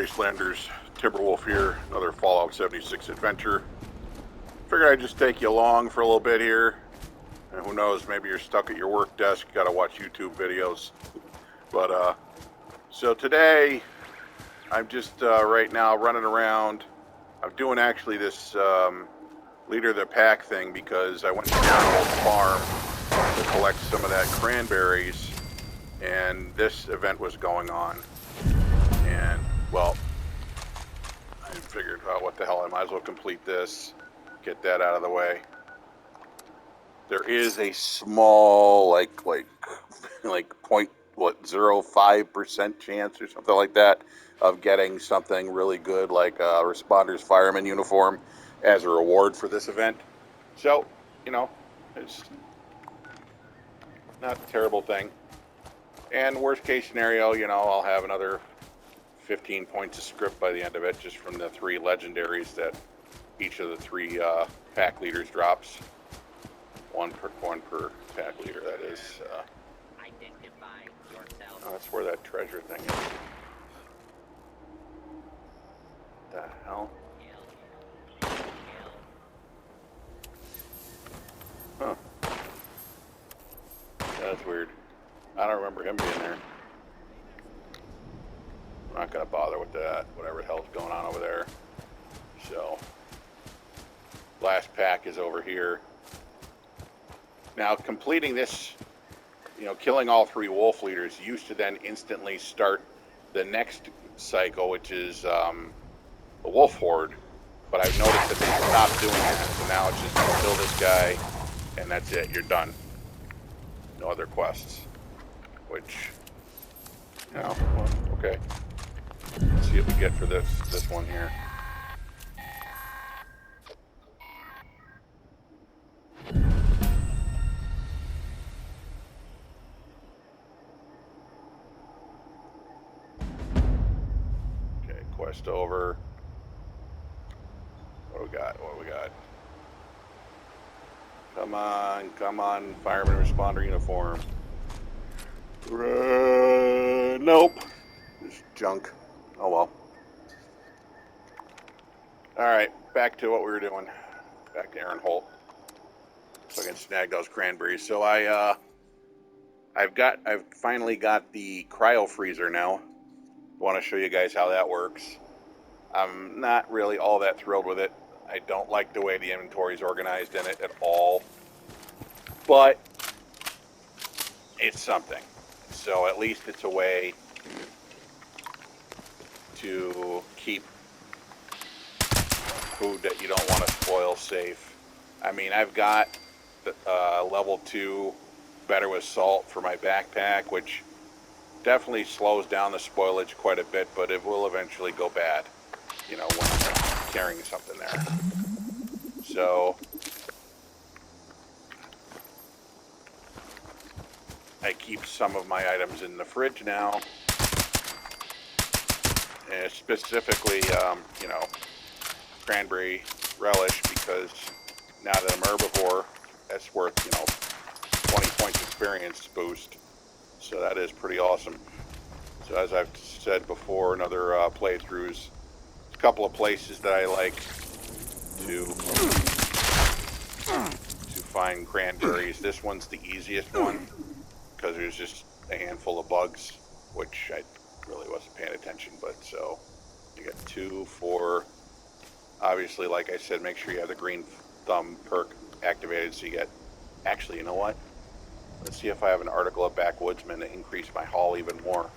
Wastelanders, Timberwolf here, another Fallout 76 adventure. Figured I'd just take you along for a little bit here. And who knows, maybe you're stuck at your work desk, you gotta watch YouTube videos. But, so today, I'm just right now running around. I'm doing actually this leader of the pack thing because I went to the old farm to collect some of that cranberries, and this event was going on. And, well, I figured, what the hell, I might as well complete this, get that out of the way. There is a small, like 0.05% chance or something like that of getting something really good like a responder's fireman uniform as a reward for this event. So, you know, it's not a terrible thing. And worst case scenario, you know, I'll have another 15 points of script by the end of it, just from the 3 legendaries that each of the 3 pack leaders drops. One per pack leader, that is. Identify yourself. Oh, that's where that treasure thing is. What the hell? Huh. That's weird. I don't remember him being there. I'm not gonna bother with that, whatever the hell's going on over there. So, last pack is over here. Now, completing this, you know, killing all 3 wolf leaders used to then instantly start the next cycle, which is the wolf horde. But I've noticed that they stopped doing it, so now it's just kill this guy, and that's it. You're done. No other quests. Which, you know, well, okay. Let's see what we get for this one here. Quest over. What do we got? What do we got? Come on, fireman responder uniform. Nope. Just junk. Oh well. Alright, back to what we were doing. Back to Aaron Holt. So I can snag those cranberries. So I've finally got the CRYOFREEZER now. Want to show you guys how that works. I'm not really all that thrilled with it. I don't like the way the inventory is organized in it at all. But it's something. So at least it's a way to keep food that you don't want to spoil safe. I mean, I've got the, level 2 better with salt for my backpack, which definitely slows down the spoilage quite a bit, but it will eventually go bad, you know, when I'm carrying something there. So I keep some of my items in the fridge now, and specifically, you know, cranberry relish, because now that I'm herbivore, that's worth, you know, 20 points experience boost. So that is pretty awesome. So as I've said before in other playthroughs, a couple of places that I like to find cranberries. This one's the easiest one because there's just a handful of bugs, which I really wasn't paying attention. But so you got 2, 4. Obviously, like I said, make sure you have the green thumb perk activated so you get. Actually, you know what? Let's see if I have an article of backwoodsman to increase my haul even more.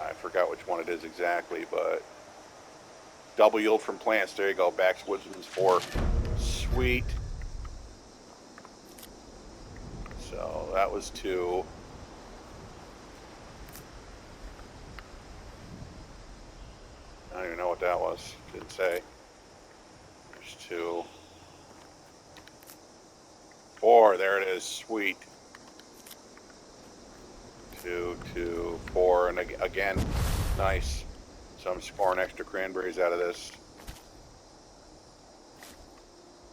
I forgot which one it is exactly, but double yield from plants. There you go. Backwoodsman's 4. Sweet. So that was 2. I don't even know what that was. Didn't say. There's 2. 4. There it is. Sweet. 2, 2, 4, and again, nice. So I'm scoring extra cranberries out of this.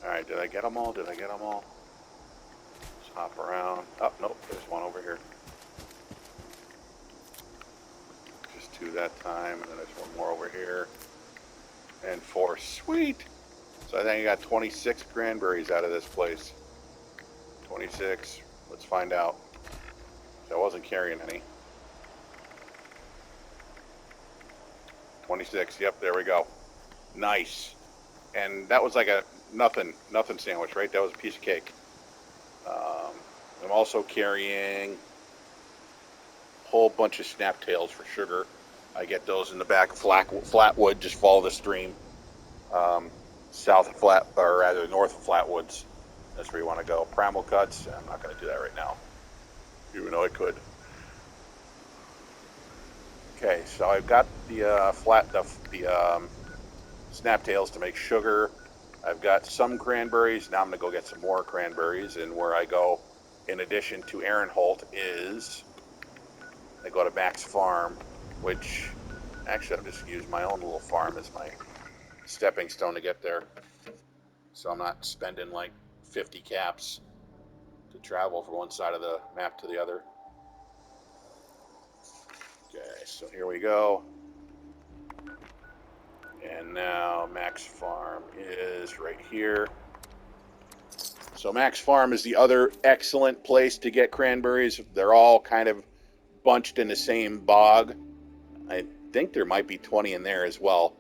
Alright, did I get them all? Did I get them all? Let's hop around. Oh, nope, there's one over here. Just 2 that time, and then there's one more here. And 4. Sweet! So I think I got 26 cranberries out of this place. 26. Let's find out. I wasn't carrying any. 26. Yep, there we go. Nice. And that was like a nothing sandwich, right? That was a piece of cake. I'm also carrying a whole bunch of snaptails for sugar. I get those in the back of Flatwood. Just follow the stream. South of or rather north of Flatwoods. That's where you want to go. Primal cuts. I'm not going to do that right now, even though I could. Okay, so I've got the snaptails to make sugar. I've got some cranberries. Now I'm going to go get some more cranberries. And where I go, in addition to Aaron Holt, is I go to Max Farm, which actually I'll just use my own little farm as my stepping stone to get there. So I'm not spending like 50 caps to travel from one side of the map to the other. Okay, so here we go. And now Max Farm is right here. So Max Farm is the other excellent place to get cranberries. They're all kind of bunched in the same bog. I think there might be 20 in there as well.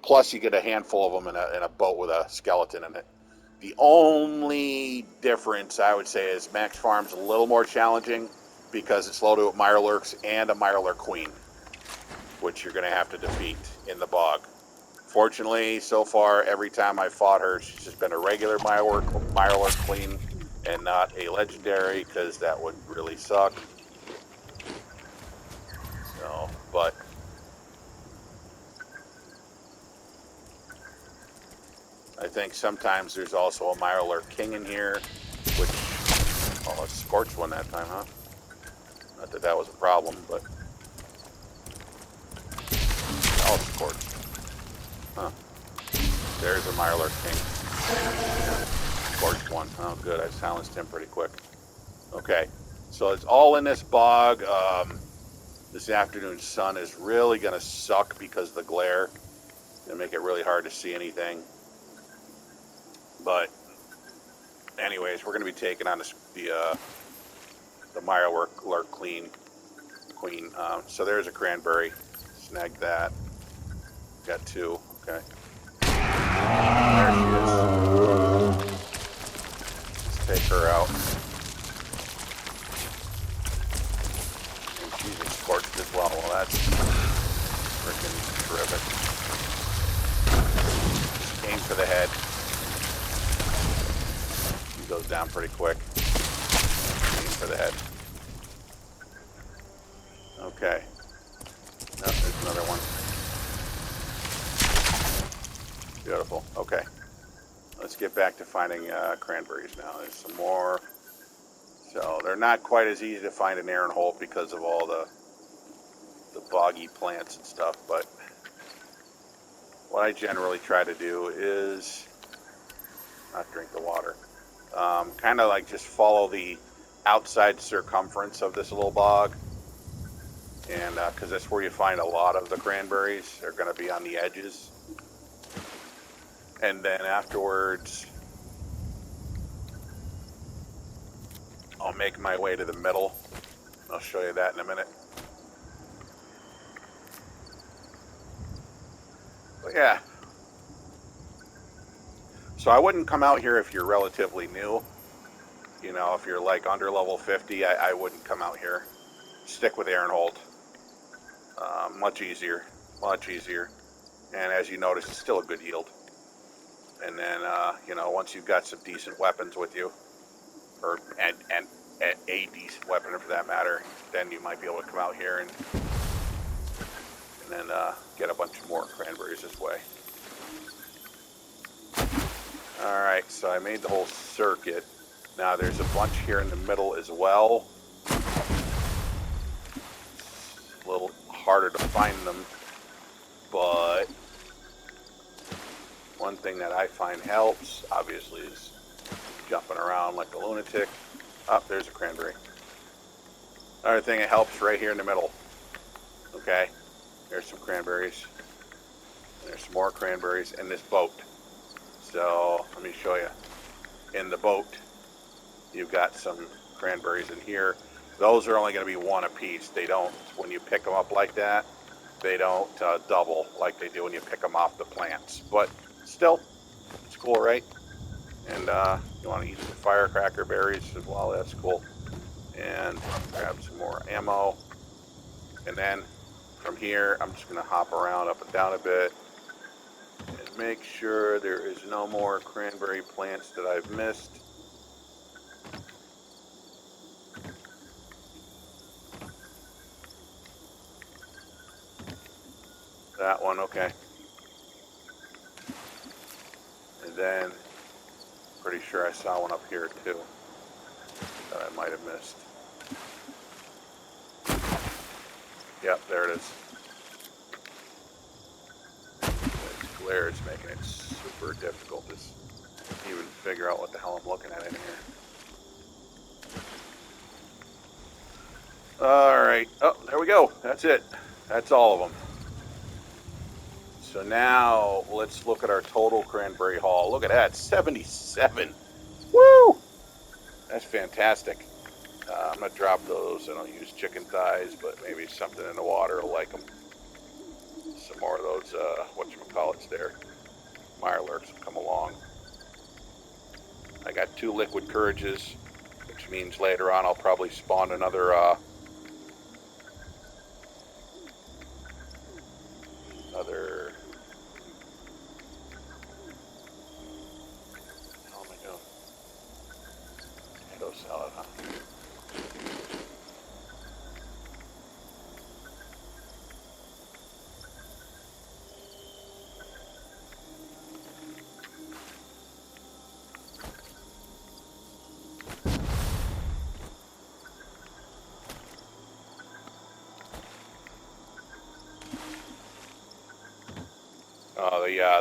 Plus you get a handful of them in a boat with a skeleton in it. The only difference I would say is Max Farm's a little more challenging because it's loaded with Mirelurks and a Mirelurk Queen, which you're going to have to defeat in the bog. Fortunately, so far, every time I fought her, she's just been a regular Mirelurk Queen and not a legendary, because that would really suck. So, but I think sometimes there's also a Mirelurk King in here, which, oh, it's scorched one that time, huh? Not that that was a problem, but oh, scorched. Huh. There's a Mirelurk King. Scorched one. Oh, good. I silenced him pretty quick. Okay. So it's all in this bog. This afternoon's sun is really going to suck because of the glare. It's going to make it really hard to see anything. But anyways, we're going to be taking on the Mirelurk Queen. So there's a cranberry. Snag that. Got 2. Okay. There she is. Let's take her out. And she's scorched as well. Well, that's freaking terrific. Just aim for the head. She goes down pretty quick. Aim for the head. Okay. Oh, there's another one. Beautiful. Okay. Let's get back to finding cranberries now. There's some more. So they're not quite as easy to find in Aaron Holt because of all the boggy plants and stuff, but what I generally try to do is not drink the water. Kind of like just follow the outside circumference of this little bog, and because that's where you find a lot of the cranberries. They're going to be on the edges. And then afterwards, I'll make my way to the middle. I'll show you that in a minute. But yeah. So I wouldn't come out here if you're relatively new. You know, if you're like under level 50, I wouldn't come out here. Stick with Aaron Holt. Much easier. Much easier. And as you notice, it's still a good yield. And then, you know, once you've got some decent weapons with you, or and a decent weapon for that matter, then you might be able to come out here and then get a bunch more cranberries this way. All right, so I made the whole circuit. Now there's a bunch here in the middle as well. It's a little harder to find them, but one thing that I find helps, obviously, is jumping around like a lunatic. Oh, there's a cranberry. Another thing that helps right here in the middle. Okay? There's some cranberries. There's some more cranberries in this boat. So let me show you. In the boat, you've got some cranberries in here. Those are only going to be one a piece. They don't, when you pick them up like that, they don't double like they do when you pick them off the plants. But still, it's cool, right? And you want to eat some firecracker berries as well, that's cool. And grab some more ammo. And then from here, I'm just going to hop around up and down a bit and make sure there is no more cranberry plants that I've missed. That one, okay. And then, pretty sure I saw one up here too that I might have missed. Yep, there it is. This glare is making it super difficult to even figure out what the hell I'm looking at in here. Alright, oh, there we go. That's it. That's all of them. So now, let's look at our total cranberry haul. Look at that, 77. Woo! That's fantastic. I'm going to drop those. I don't use chicken thighs, but maybe something in the water will like them. Some more of those, whatchamacallits there. Mirelurks will come along. I got 2 liquid courages, which means later on I'll probably spawn another, how am I doing? Potato salad, huh?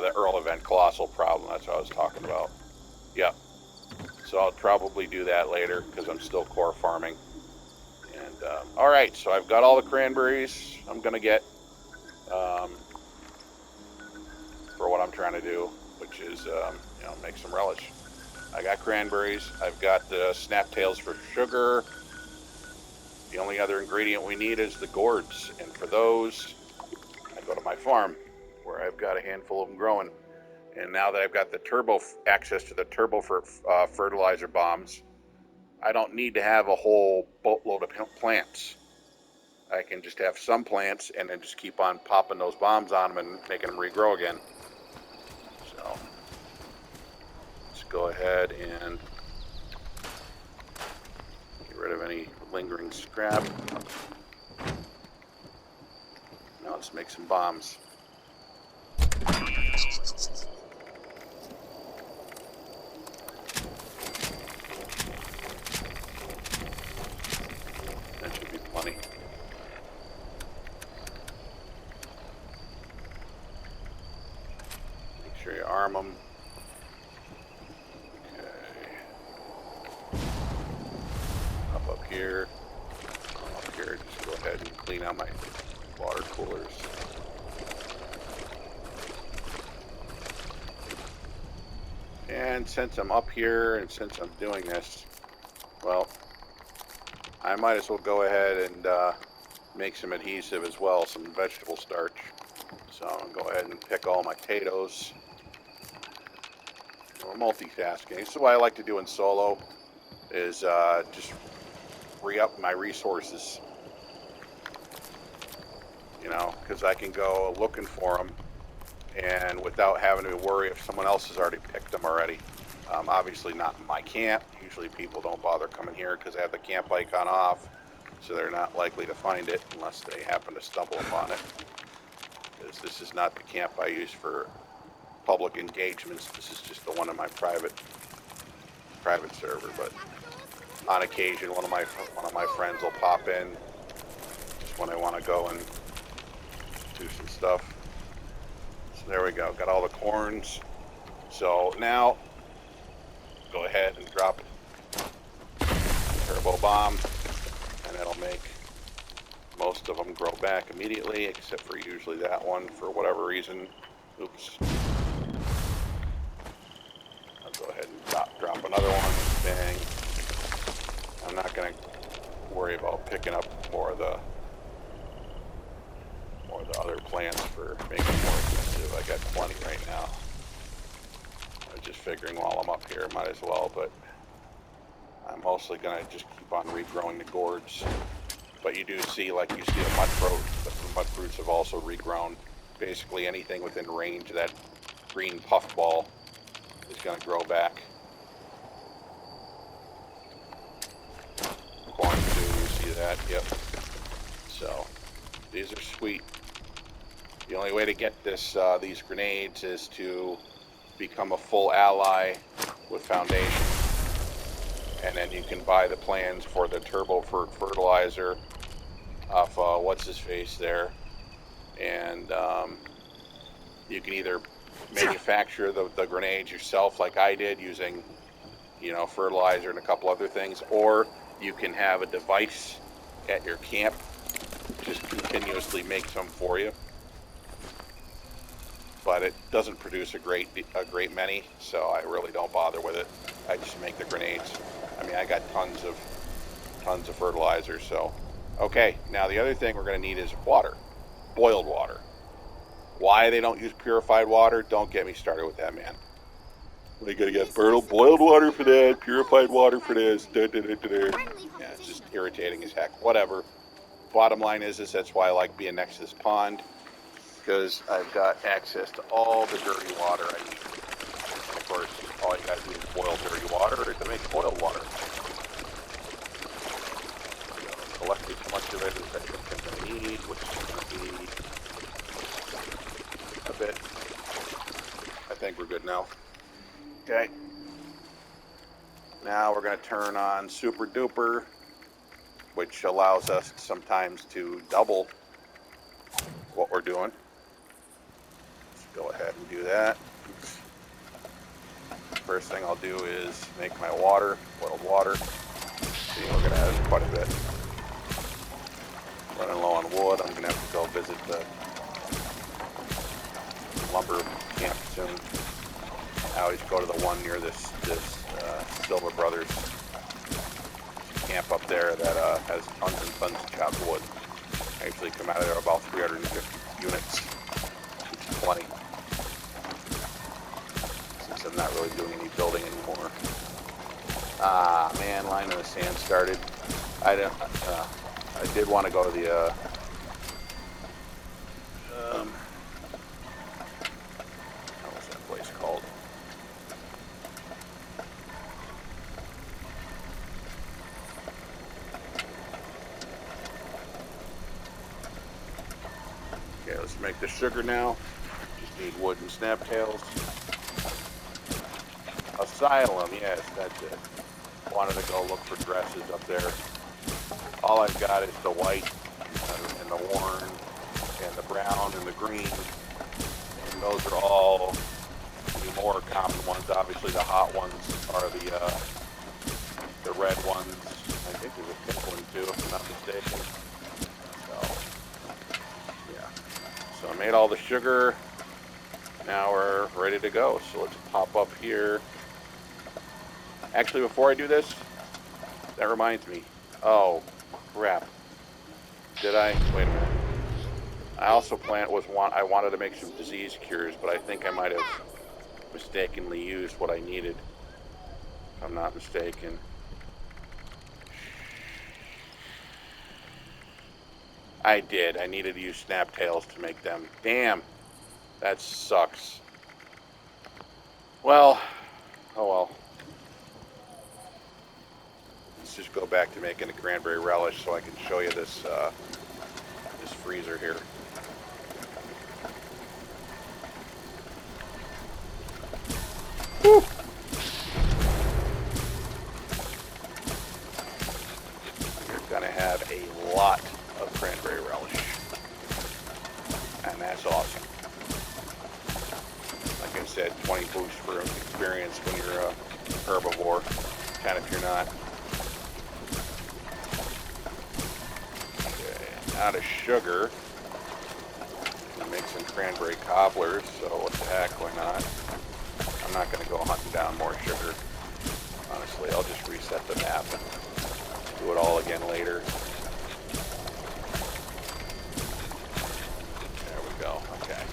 The Earl event colossal problem, that's what I was talking about. Yep. So I'll probably do that later because I'm still core farming. And alright, so I've got all the cranberries I'm going to get for what I'm trying to do, which is make some relish. I got cranberries, I've got the snaptails for sugar. The only other ingredient we need is the gourds, and for those I go to my farm where I've got a handful of them growing. And now that I've got the access to the turbo for fertilizer bombs, I don't need to have a whole boatload of plants. I can just have some plants and then just keep on popping those bombs on them and making them regrow again. So let's go ahead and get rid of any lingering scrap. Now let's make some bombs. That should be plenty. Make sure you arm them. Okay. Up here. Up here, just go ahead and clean out my water coolers. And since I'm up here and since I'm doing this, well, I might as well go ahead and make some adhesive as well, some vegetable starch. So I'll go ahead and pick all my potatoes. We're multitasking. So what I like to do in solo is just re-up my resources. You know, because I can go looking for them and without having to worry if someone else has already picked them already. Obviously not in my camp. Usually people don't bother coming here because I have the camp icon off, so they're not likely to find it unless they happen to stumble upon it. Because this is not the camp I use for public engagements. This is just the one in my private server. But on occasion, one of my friends will pop in just when I want to go and do some stuff. So there we go. Got all the corns. So now, go ahead and drop it. Turbo bomb, and it'll make Most of them grow back immediately, except for usually that one for whatever reason. Oops. I'll go ahead and drop another one. Bang. I'm not going to worry about picking up more of the other plants for making it more expensive. I got plenty right now. I was just figuring while I'm up here, might as well, but I'm mostly going to just keep on regrowing the gourds. But you do see, like you see the mud fruits have also regrown. Basically anything within range of that green puff ball is going to grow back. Corn too, you see that? Yep. So these are sweet. The only way to get these grenades is to become a full ally with Foundation. And then you can buy the plans for the turbo fertilizer off what's his face there, and you can either manufacture the grenades yourself like I did using, you know, fertilizer and a couple other things, or you can have a device at your camp just continuously make some for you. But it doesn't produce a great many, so I really don't bother with it. I just make the grenades. I mean, I got tons of fertilizer. So, okay. Now the other thing we're going to need is water, boiled water. Why they don't use purified water? Don't get me started with that, man. We gotta get boiled water for that, purified water for this. Yeah, it's just irritating as heck. Whatever. Bottom line is that's why I like being next to this pond, because I've got access to all the dirty water I need. Of course, all you gotta do is boil dirty water to make boiled water. So, collect as much of it as I need, which is going to be a bit. I think we're good now. Okay. Now we're going to turn on Super Duper, which allows us sometimes to double what we're doing. Let's go ahead and do that. First thing I'll do is make my water, boiled water. See, we're going to add quite a bit. Running low on wood, I'm going to have to go visit the lumber camp soon. I always go to the one near this Silver Brothers camp up there that has tons and tons of chopped wood. I usually come out of there about 350 units, which is plenty, since I'm not really doing any building anymore. Ah, man, line in the sand started. I did want to go to the what was that place called? Okay, let's make the sugar now. Just need wood and snaptails. Asylum, yes, that's it. Wanted to go look for dresses up there. All I've got is the white and the worn and the brown and the green, and those are all the more common ones. Obviously the hot ones are the red ones. I think there's a pink one too, if I'm not mistaken. So yeah, so I made all the sugar. Now we're ready to go, so let's pop up here. Actually, before I do this, that reminds me. Oh crap, did I? Wait a minute. I also I wanted to make some disease cures, but I think I might have mistakenly used what I needed, if I'm not mistaken. I did. I needed to use snaptails to make them. Damn, that sucks. Well, oh well. Let's just go back to making a cranberry relish so I can show you this this freezer here. Woo! You're gonna have a lot of cranberry relish, and that's awesome. Like I said, 20 boosts for experience when you're a herbivore, kind of if you're not. out of sugar. I'm gonna make some cranberry cobblers, so what the heck, why not? I'm not gonna go hunting down more sugar. Honestly, I'll just reset the map and do it all again later. There we go, okay.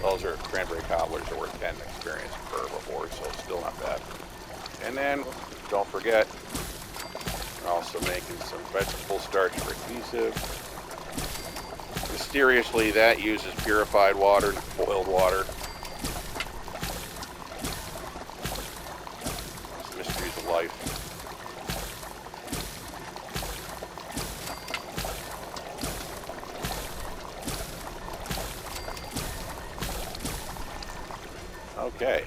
Those are cranberry cobblers that were 10 experience per before, so it's still not bad. And then, don't forget, we're also making some vegetable starch for adhesive. Mysteriously, that uses purified water, boiled water. It's mysteries of life. Okay.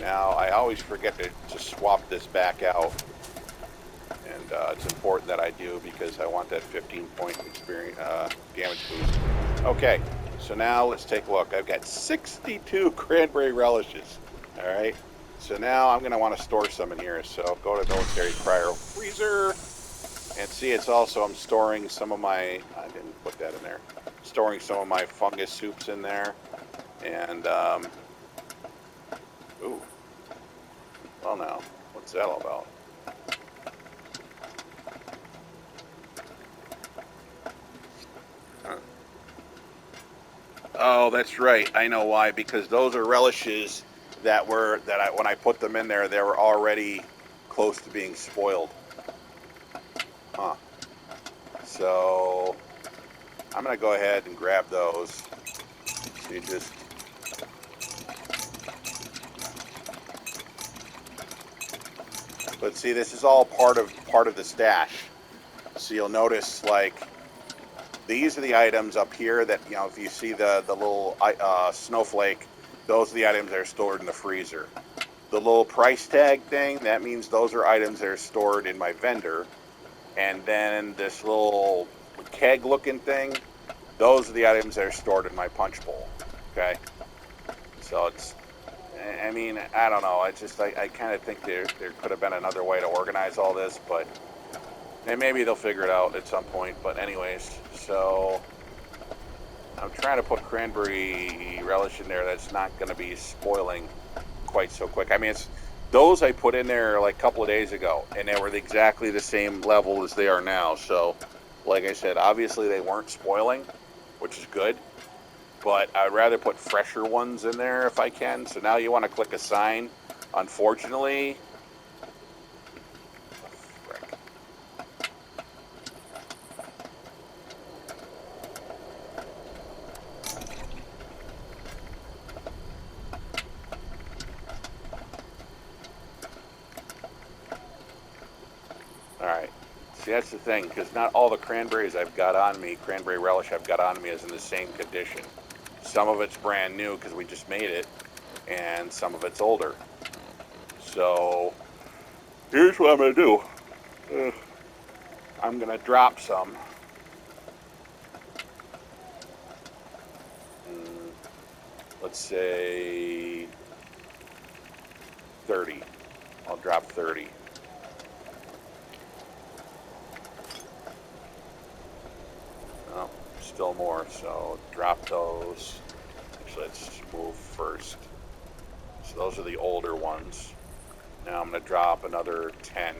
Now, I always forget to swap this back out. And it's important that I do because I want that 15-point experience damage boost. Okay, so now let's take a look. I've got 62 cranberry relishes. All right, so now I'm going to want to store some in here. So go to military CRYOFREEZER and see. It's also I'm storing some of my. I didn't put that in there. Storing some of my fungus soups in there, and ooh, well now, what's that all about? Oh, that's right. I know why. Because those are relishes that when I put them in there, they were already close to being spoiled. Huh. So I'm gonna go ahead and grab those. So you just but see, this is all part of the stash. So you'll notice like. These are the items up here that, you know, if you see the little snowflake, those are the items that are stored in the freezer. The little price tag thing, that means those are items that are stored in my vendor. And then this little keg looking thing, those are the items that are stored in my punch bowl. Okay? So it's, I mean, I don't know. I kind of think there could have been another way to organize all this, but and maybe they'll figure it out at some point. But anyways, so I'm trying to put cranberry relish in there that's not going to be spoiling quite so quick. I mean, it's those I put in there like a couple of days ago, and they were exactly the same level as they are now. So, like I said, obviously they weren't spoiling, which is good. But I'd rather put fresher ones in there if I can. So now you want to click assign. Unfortunately, alright, see that's the thing, because not all the cranberries I've got on me, cranberry relish I've got on me is in the same condition. Some of it's brand new because we just made it, and some of it's older. So, here's what I'm going to do. I'm going to drop some. Let's say 30. I'll drop 30. Oh, still more, so drop those. Actually, let's move first. So those are the older ones. Now I'm going to drop another 10.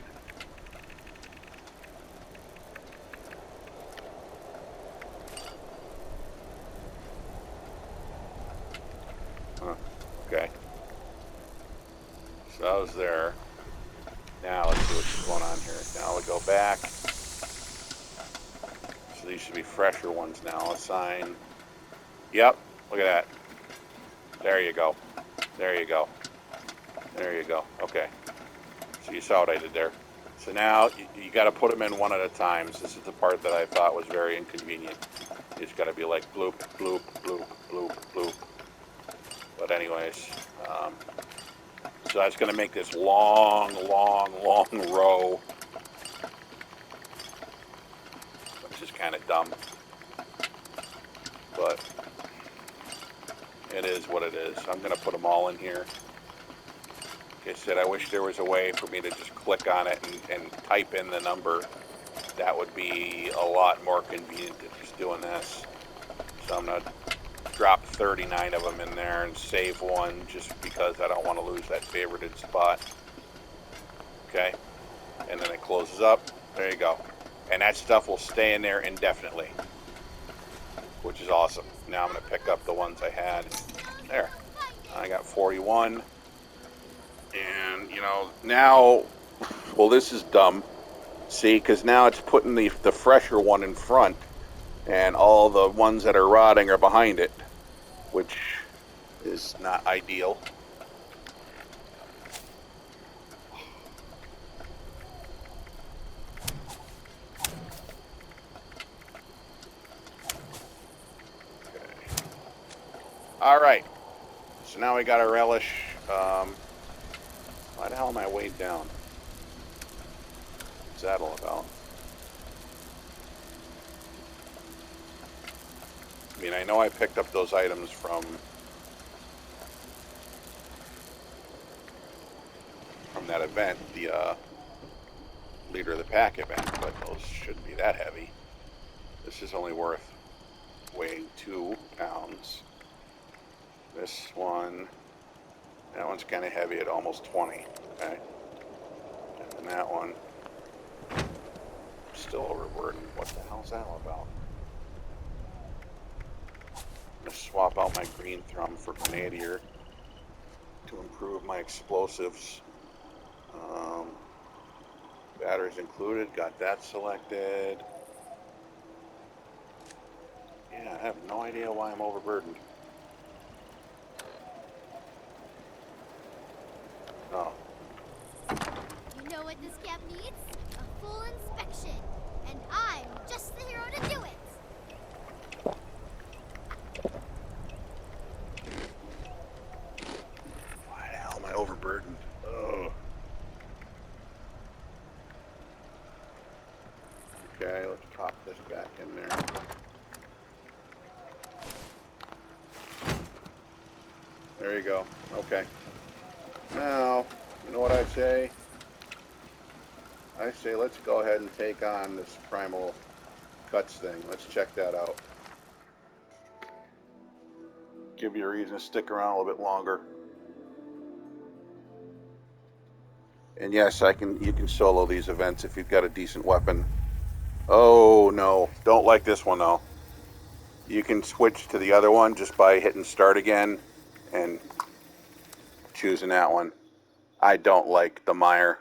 Okay. So that was there. Now let's see what's going on here. Now we go back. So these should be fresher ones now. Assign. Yep. Look at that. There you go. There you go. There you go. Okay. So you saw what I did there. So now you got to put them in one at a time. So this is the part that I thought was very inconvenient. It's got to be like bloop, bloop, bloop, bloop, bloop. But anyways, so that's going to make this long row, which is kind of dumb, but it is what it is. I'm going to put them all in here. Like I said, I wish there was a way for me to just click on it and type in the number that would be a lot more convenient than just doing this. So I'm going to drop 39 of them in there and save one just because I don't want to lose that favorited spot. Okay, and then it closes up. There you go. And that stuff will stay in there indefinitely, which is awesome. Now I'm going to pick up the ones I had. There. I got 41. And, you know, now, well, this is dumb. See, because now it's putting the fresher one in front, and all the ones that are rotting are behind it, which is not ideal. Okay. All right. So now we got our relish. Why the hell am I weighed down? What's that all about? I mean, I know I picked up those items from that event, the leader of the pack event, but those shouldn't be that heavy. This is only worth weighing 2 pounds. This one, that one's kind of heavy at almost 20, okay? And that one, still overburdened. What the hell's that all about? I'm going to swap out my green thrum for grenadier to improve my explosives. Batteries included, got that selected. Yeah, I have no idea why I'm overburdened. Oh. You know what this camp needs? A full inspection. And I'm just the hero to do it. Why the hell am I overburdened? Oh. Okay, let's pop this back in there. There you go. Okay. Now, you know what I say? I say let's go ahead and take on this primal cuts thing. Let's check that out. Give you a reason to stick around a little bit longer. And yes, you can solo these events if you've got a decent weapon. Oh no, don't like this one though. You can switch to the other one just by hitting start again and choosing that one. I don't like the mire.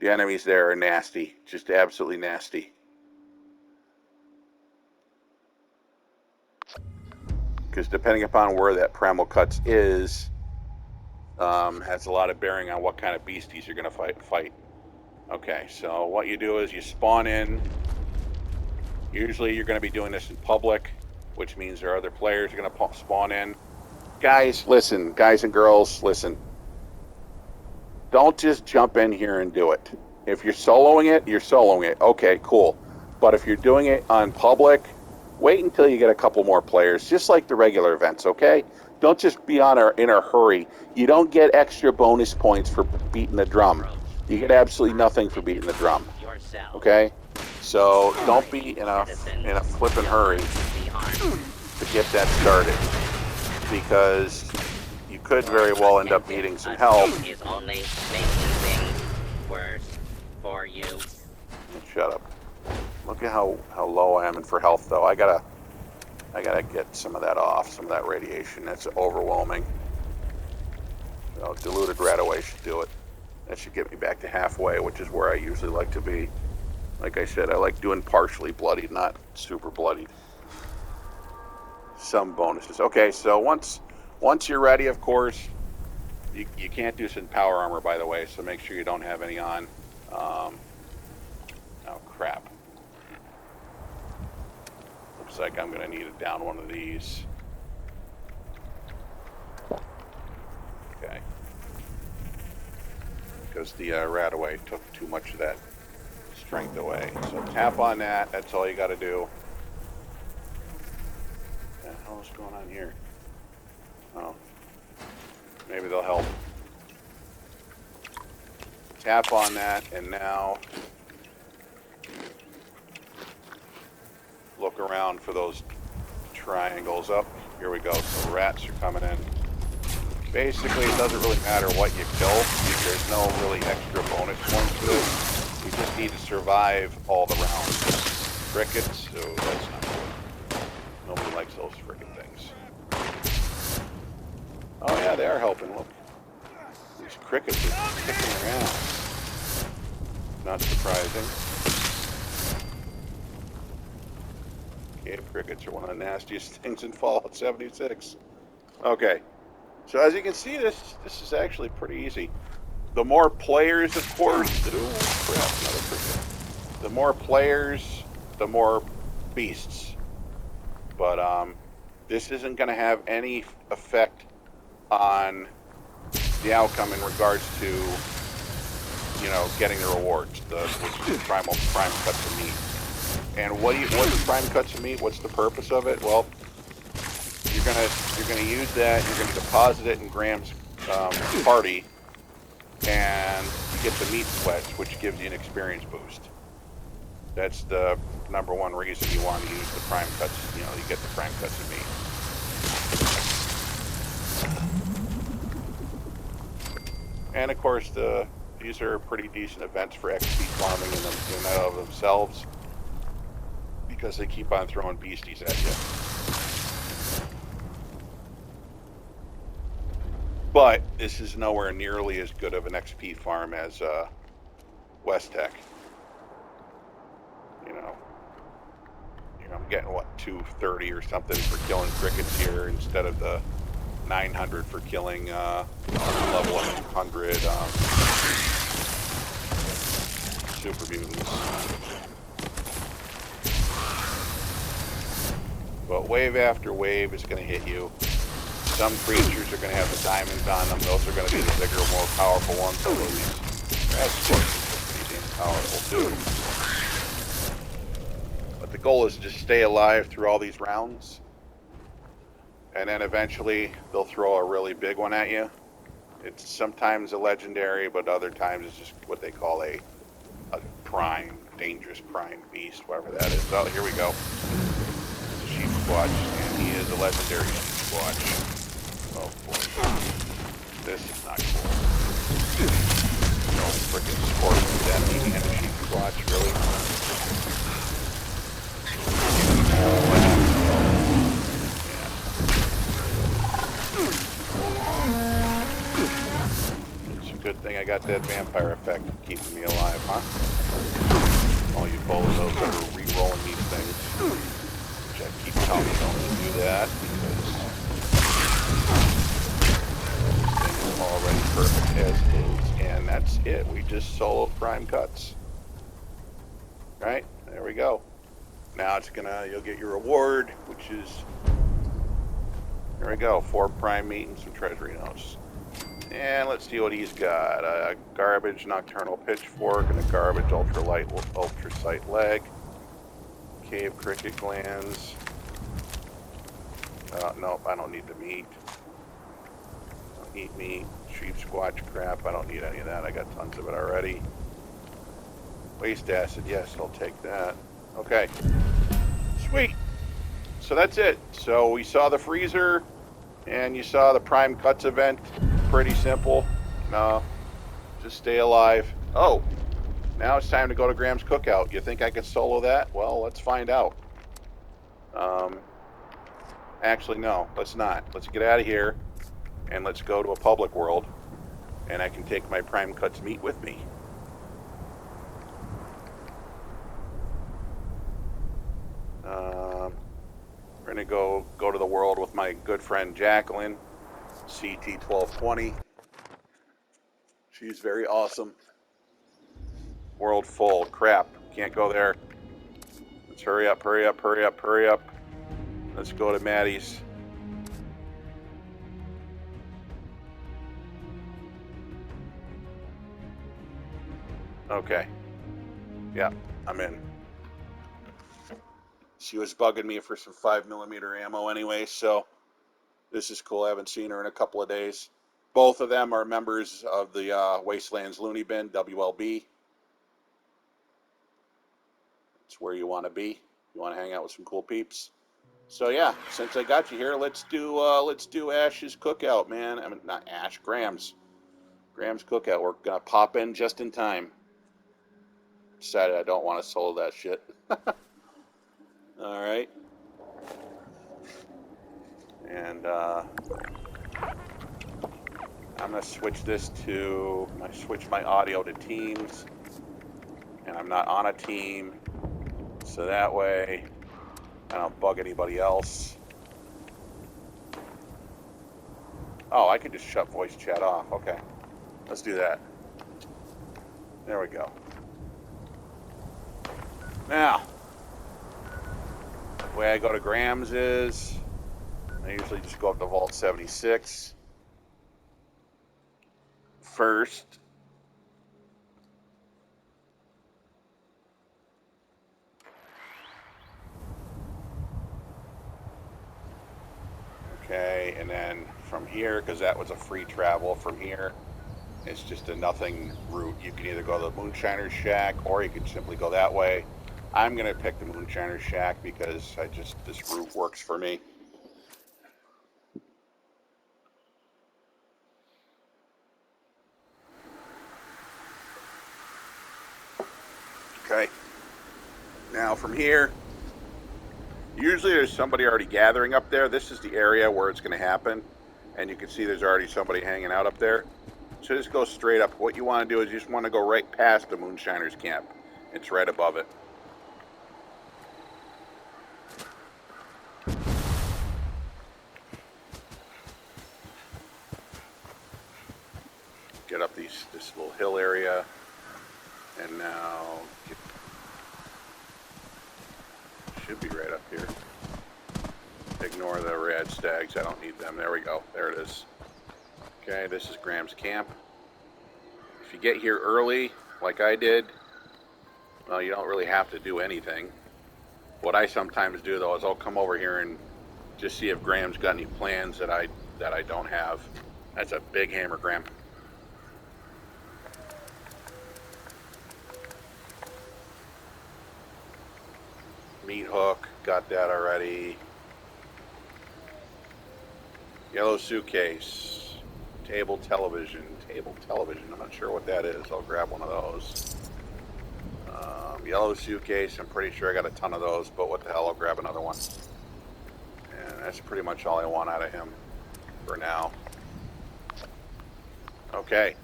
The enemies there are nasty, just absolutely nasty. Because depending upon where that primal cuts is, has a lot of bearing on what kind of beasties you're going to fight. Okay, so what you do is you spawn in. Usually you're going to be doing this in public, which means there are other players are going to spawn in. Guys, listen. Guys and girls, listen. Don't just jump in here and do it. If you're soloing it, you're soloing it. Okay, cool. But if you're doing it on public, wait until you get a couple more players, just like the regular events, okay? Don't just be in a hurry. You don't get extra bonus points for beating the drum. You get absolutely nothing for beating the drum. Okay? So don't be in a flippin' hurry to get that started, because you could very well end up needing some help. Is only making things worse for you. Shut up. Look at how low I am for health, though. I gotta get some of that off, some of that radiation. That's overwhelming. So diluted radaway should do it. That should get me back to halfway, which is where I usually like to be. Like I said, I like doing partially bloodied, not super bloodied. Some bonuses. Okay, so once you're ready, of course, you can't do this in power armor, by the way, so make sure you don't have any on. Oh, crap. Looks like I'm going to need to down one of these. Okay. Because the radaway took too much of that strength away. So tap on that. That's all you got to do. What the hell is going on here? Oh. Maybe they'll help. Tap on that, and now look around for those triangles. Up, here we go. So rats are coming in. Basically, it doesn't really matter what you kill. There's no really extra bonus points to this. You just need to survive all the rounds. Crickets, oh, that's not good. Nobody likes those frickin' things. Oh yeah, they are helping. Look, these crickets are sticking around. Not surprising. Cave crickets are one of the nastiest things in Fallout 76. Okay, so as you can see, this is actually pretty easy. The more players, of course. Ooh, crap, another cricket. The more players, the more beasts. But this isn't going to have any effect on the outcome in regards to, you know, getting the rewards, which is prime cuts of meat. And what's prime cuts of meat? What's the purpose of it? Well, you're gonna use that. You're gonna deposit it in Graham's party, and you get the meat sweats, which gives you an experience boost. That's the #1 reason you want to use the prime cuts. You know, you get the prime cuts of meat. And of course, these are pretty decent events for XP farming in and of themselves, because they keep on throwing beasties at you. But this is nowhere nearly as good of an XP farm as West Tech. You know, I'm getting what, 230 or something for killing crickets here instead of the 900 for killing level 100 super mutants. But wave after wave is going to hit you. Some creatures are going to have the diamonds on them. Those are going to be the bigger, more powerful ones. So that's pretty damn powerful too. But the goal is to just stay alive through all these rounds. And then eventually they'll throw a really big one at you. It's sometimes a legendary, but other times it's just what they call a prime, dangerous prime beast, whatever that is. Oh, here we go. It's a sheep squatch, and he is a legendary sheep squatch. Oh boy. This is not cool. No freaking scorpion death and a sheep squatch, really? It's a good thing I got that vampire effect keeping me alive, huh? All you bozos that are re-rolling these things. Which I keep telling you don't do that, because already perfect as is, and that's it. We just solo prime cuts. Right? There we go. Now you'll get your reward, which is, there we go, 4 prime meat and some treasury notes. And let's see what he's got. A garbage nocturnal pitchfork and a garbage ultrasight leg. Cave cricket glands. Nope, I don't need the meat. Eat meat, sheep squatch crap. I don't need any of that. I got tons of it already. Waste acid, yes, I'll take that. Okay, sweet. So that's it. So we saw the freezer, and you saw the prime cuts event. Pretty simple. No, just stay alive. Oh, now it's time to go to Graham's cookout. You think I could solo that? Well, let's find out. Actually, no, let's not. Let's get out of here. And let's go to a public world, and I can take my prime cuts meat with me. We're gonna go to the world with my good friend Jacqueline, CT1220. She's very awesome. World full. Crap. Can't go there. Let's hurry up, hurry up, hurry up, hurry up. Let's go to Maddie's. Okay. Yeah, I'm in. She was bugging me for some 5mm ammo anyway, so this is cool. I haven't seen her in a couple of days. Both of them are members of the Wastelands Looney Bin, WLB. It's where you want to be. You want to hang out with some cool peeps? So yeah, since I got you here, let's do Ash's cookout, man. I mean, not Ash, Graham's cookout. We're gonna pop in just in time. Decided I don't want to solo that shit. All right, and I'm gonna switch this to. I switch my audio to Teams, and I'm not on a team, so that way I don't bug anybody else. Oh, I can just shut voice chat off. Okay, let's do that. There we go. Now, the way I go to Graham's is I usually just go up to Vault 76 first. Okay, and then from here, because that was a free travel, from here it's just a nothing route. You can either go to the Moonshiner's Shack or you can simply go that way. I'm going to pick the Moonshiner's Shack because this route works for me. Okay, now from here, usually there's somebody already gathering up there. This is the area where it's going to happen, and you can see there's already somebody hanging out up there. So just go straight up. What you want to do is you just want to go right past the Moonshiner's camp. It's right above it. Get up this little hill area, and now should be right up here. Ignore the rad stags. I don't need them. There we go. There it is. Okay, this is Graham's camp. If you get here early, like I did, well, you don't really have to do anything. What I sometimes do, though, is I'll come over here and just see if Graham's got any plans that I don't have. That's a big hammer, Graham. Meat hook, got that already. Yellow suitcase, table television. I'm not sure what that is. I'll grab one of those. Yellow suitcase, I'm pretty sure I got a ton of those, but what the hell, I'll grab another one. And that's pretty much all I want out of him for now. Okay,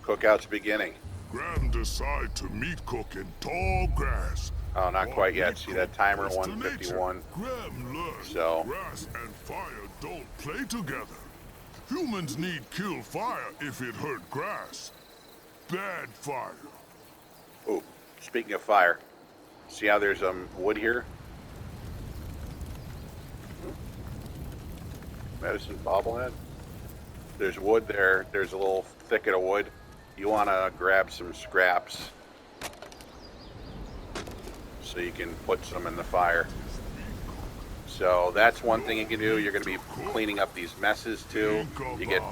cookout's beginning. Graham decide to meat cook in tall grass. Oh, not quite yet. See that timer, 151. Graham learned So grass and fire don't play together. Humans need kill fire if it hurt grass. Bad fire. oh, speaking of fire, see how there's wood here? Medicine bobblehead. There's wood there. There's a little thicket of wood. You want to grab some scraps so you can put some in the fire. So that's one thing you can do. You're going to be cleaning up these messes too. You get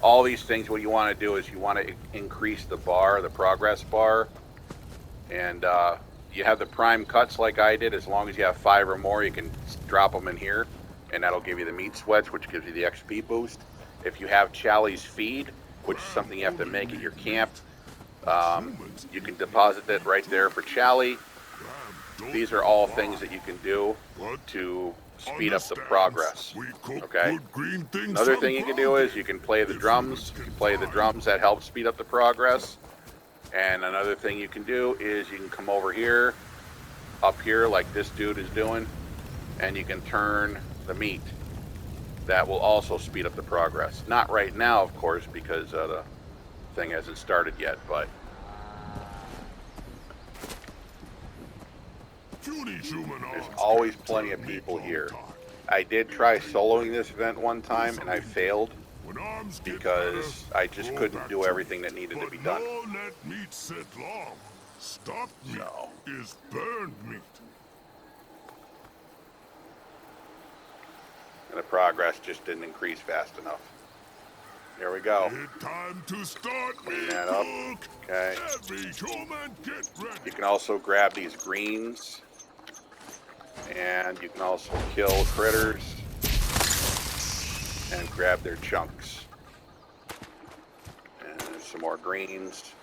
all these things. What you want to do is you want to increase the bar, the progress bar, and you have the prime cuts like I did. As long as you have 5 or more, you can drop them in here, and that'll give you the meat sweats, which gives you the XP boost. If you have Charlie's feed, which is something you have to make at your camp, you can deposit that right there for Charlie. These are all things that you can do to speed up the progress. Okay. Another thing you can do is you can play the drums. If you play the drums, that helps speed up the progress. And another thing you can do is you can come over here, up here like this dude is doing, and you can turn the meat. That will also speed up the progress. Not right now, of course, because the thing hasn't started yet, but there's always plenty of people here. I did try soloing this event one time, and I failed because I just couldn't do everything that needed to be done. Stopped meat is burned meat. And the progress just didn't increase fast enough. Here we go. Time to start Clean that up. Okay. Every human get ready. You can also grab these greens. And you can also kill critters and grab their chunks. And there's some more greens.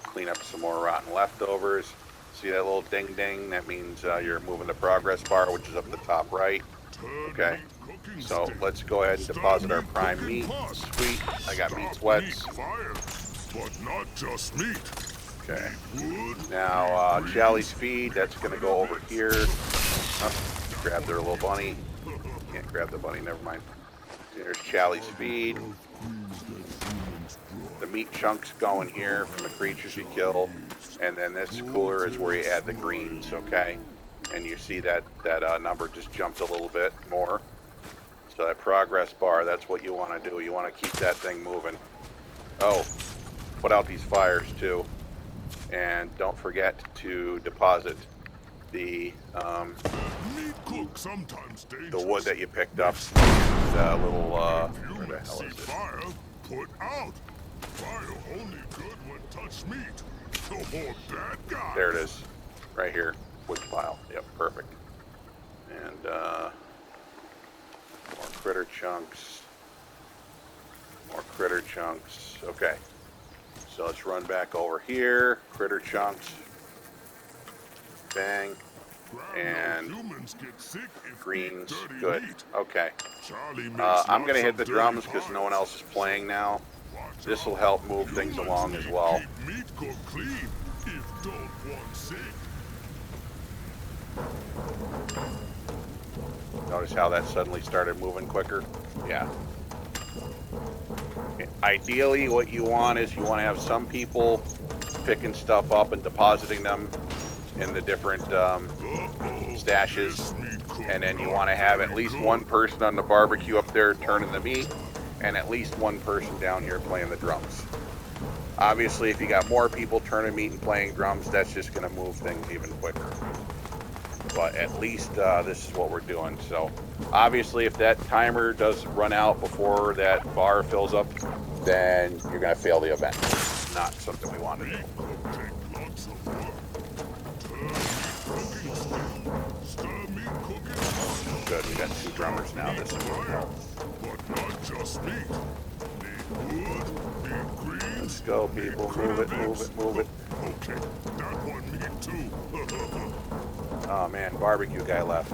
Clean up some more rotten leftovers. See that little ding ding? That means you're moving the progress bar, which is up the top right. Okay. So let's go ahead and deposit our prime meat. Sweet. I got meat sweats. But not just meat. Okay. Now, Charlie's feed, that's going to go over here. Oh, grab their little bunny. Can't grab the bunny, never mind. There's Charlie's feed. The meat chunks going here from the creatures you kill. And then this cooler is where you add the greens, okay? And you see that number just jumped a little bit more. So that progress bar, that's what you want to do. You want to keep that thing moving. Oh, put out these fires too. And don't forget to deposit the wood that you picked up. The little, where the hell is it? Fire, put out. Fire only good when touch meat. No more bad guys. There it is. Right here. Wood pile. Yep, perfect. And, more critter chunks. More critter chunks. Okay. So let's run back over here. Critter chunks. Bang. And greens. Good. Okay. I'm going to hit the drums because no one else is playing now. This will help move things along as well. Notice how that suddenly started moving quicker? Yeah. Ideally, what you want is you want to have some people picking stuff up and depositing them in the different stashes, and then you want to have at least one person on the barbecue up there turning the meat, and at least one person down here playing the drums. Obviously, if you got more people turning meat and playing drums, that's just going to move things even quicker. But at least this is what we're doing. So obviously, if that timer does run out before that bar fills up, then you're going to fail the event. Not something we want to do. Good, we got 2 drummers now. This is really help. Let's go, people. Move it, move it, move it. Okay, that one meat too. Oh man, barbecue guy left.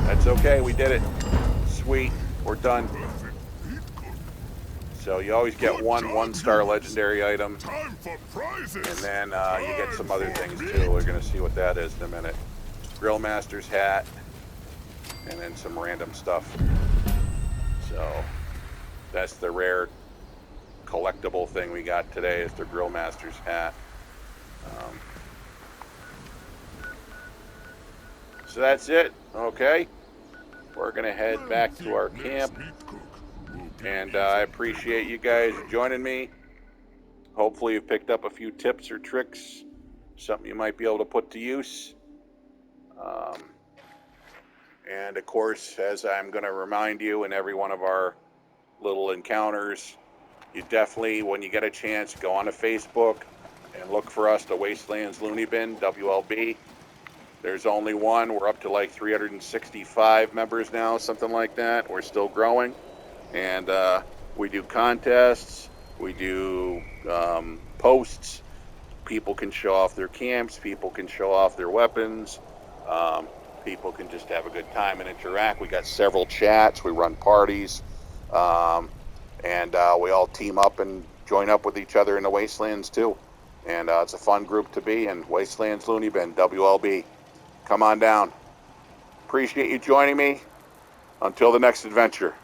That's okay, we did it. Sweet, we're done. So you always get one star legendary item, and then you get some other things too. We're gonna see what that is in a minute. Grill Master's hat, and then some random stuff. So that's the rare collectible thing we got today, is the Grill Master's hat. So that's it. Okay, we're gonna head back to our camp, and I appreciate you guys joining me. Hopefully you've picked up a few tips or tricks, something you might be able to put to use. And of course, as I'm going to remind you in every one of our little encounters, you definitely, when you get a chance, go on to Facebook and look for us, the Wastelands Looney Bin, WLB. There's only one. We're up to like 365 members now, something like that. We're still growing. And we do contests. We do posts. People can show off their camps. People can show off their weapons. People can just have a good time and interact. We got several chats. We run parties. And we all team up and join up with each other in the Wastelands too. And it's a fun group to be in. Wastelands Looney Bin, WLB. Come on down. Appreciate you joining me. Until the next adventure.